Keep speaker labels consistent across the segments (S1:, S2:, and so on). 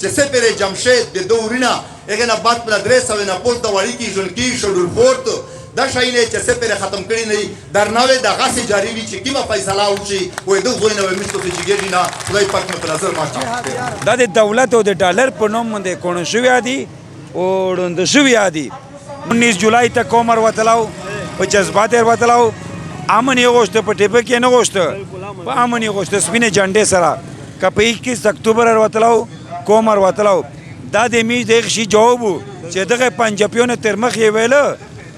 S1: Ce sepere Jamshed de două urina, e na bat pe adresa ve na post da waliki jonki shodur port, da shaine ce sepere khatam kari nahi, dar nave da gase jarivi ce kima faisala uchi, o edu zoina ve misto se chigedina, khudai pak me nazar macha.
S2: دا د دولت او د ډالر په نوم باندې کونه شوی دي او د شوی دي 19 جولای ته کومر وتلاو په جذبات وتلاو امن یو غوښته په ټیپه کې نه غوښته په امن یو غوښته سپینه جنډې سره کپه 21 اکتوبر وتلاو کومر وتلاو دا د می د شي جواب چې دغه پنځپیونه تر مخ یې ویل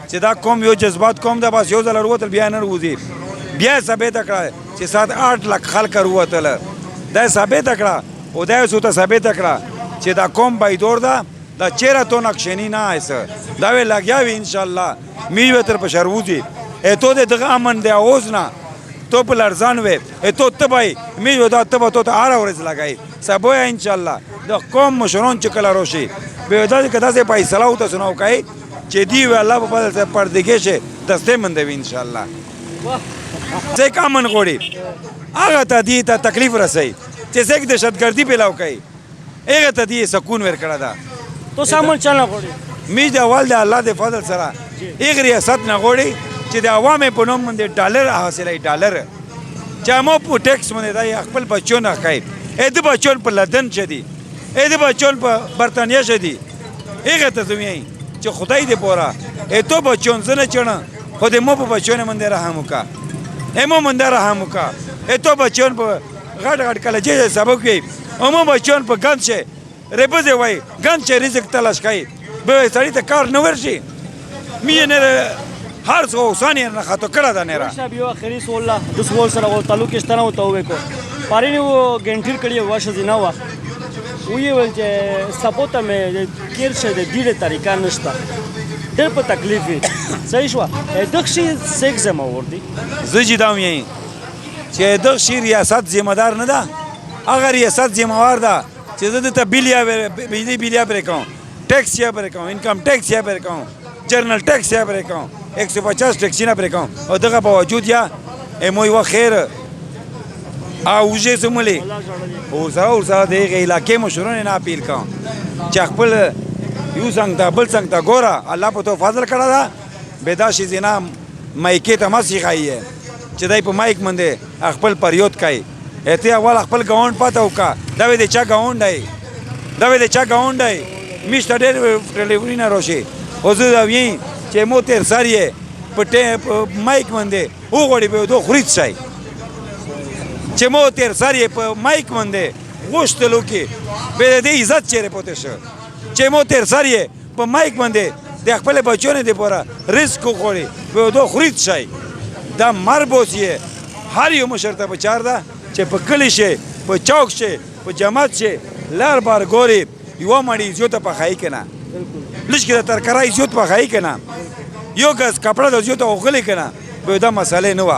S2: چې دا کوم یو جذبات کوم دا بس یو ځل وروتل بیا نه وروزي بیا ثابت کړه چې 7-8 لک خلک وروتل دا ثابت کړه او دا یو ته ثابت کړه چې دا کوم بایدور دا چیرې تو نقشنی نه ایسه دا وی لګیا وی ان شاء الله میوه تر بشروزی اته دغه امن دی اوس نه تو په لرزان وې اته تبای میوه دا تبه ته آره ورز لګای سبو ان شاء الله د قوم مشرون چې کله روشي به دا کدا سه فیصله او تاسو نو کوي چې دی وی الله په بدل سره پردګې شه دسته مند وی ان شاء الله څه کامن غوړي هغه ته دی ته تکلیف رسي چې څنګه دهشتګردي پیلاو کوي هغه ته دی سکون ور کړه دا
S3: تو سامان چل غوړي
S2: می د اول د الله د فضل سره هغه ریاست نه غوړي چې د عوامو په نوم باندې ډالر حاصلې ډالر چې مو په ټیکس باندې دا خپل بچو نه کوي اې د بچو په لندن شدي اې د بچو په برتانیا شدي هغه ته زمي چې خدای دې پورا اې تو بچو نه چنه خو دې مو په بچو نه باندې رحم وکا امو باندې رحم وکا اې تو بچو په غټ غټ کله سبق وي امو بچو په ګند شه ربزه وای ګند چې رزق تلاش کوي به سړی ته کار نه ورشي مې نه هر څو ثانیه نه خاطر کړه دا نه را
S3: شابه یو اخري سوال د سوال سره و تعلق استنه وته وکړو پارینه و ګنټیر کړي واشه زینا وا وی ول چې سپوته مې کیر شه د ډیره طریقه نشته ډېر په تکلیف صحیح شو دغه شي سیک زما وردی
S2: زجی دا مې چې دغه شي ریاست ذمہ دار نه ده اگر ریاست ذمہ وار ده چې زه ته بجلی بیا پر کوم ټیکس یا پر کوم انکم ټیکس یا پر کوم جرنل ټیکس یا پر کوم 150 ټیکس نه پر کوم او دغه باوجود یا مو یو خیر او جه سملی او سره د علاقې مشرون نه اپیل کوم چې خپل یو څنګه بل څنګه ګوره الله په تو فضل کړه دا بيدا شي زینا مایکې ته مسی خایې چې دای په مایک باندې خپل پریود کوي اته اول خپل گاوند پاتې وکا دا وې د چا گاوند دی دا وې د چا گاوند دی میشته ډېر ټلیفون نه روشي او زه دا وی چې مو تر ساریه په مایک باندې وګړي به دوه خرید شي چې مو تر ساریه په مایک باندې غوښتلو کې به د عزت چیرې پته شو چې مو تر ساریه په مایک باندې د خپل بچونه دی پورا ریسک وګړي به دوه خرید شي دا مربوسیه هر یو مشرته په چار ده چې په کلی شي په چوک شي په جماعت شي لار بار ګوري یو مړی زیوت په خای کنه لږ کې ترکرای زیوت په خای کنه یو ګز کپڑا د زیوت اوغلی کنه به دا مسئله نه و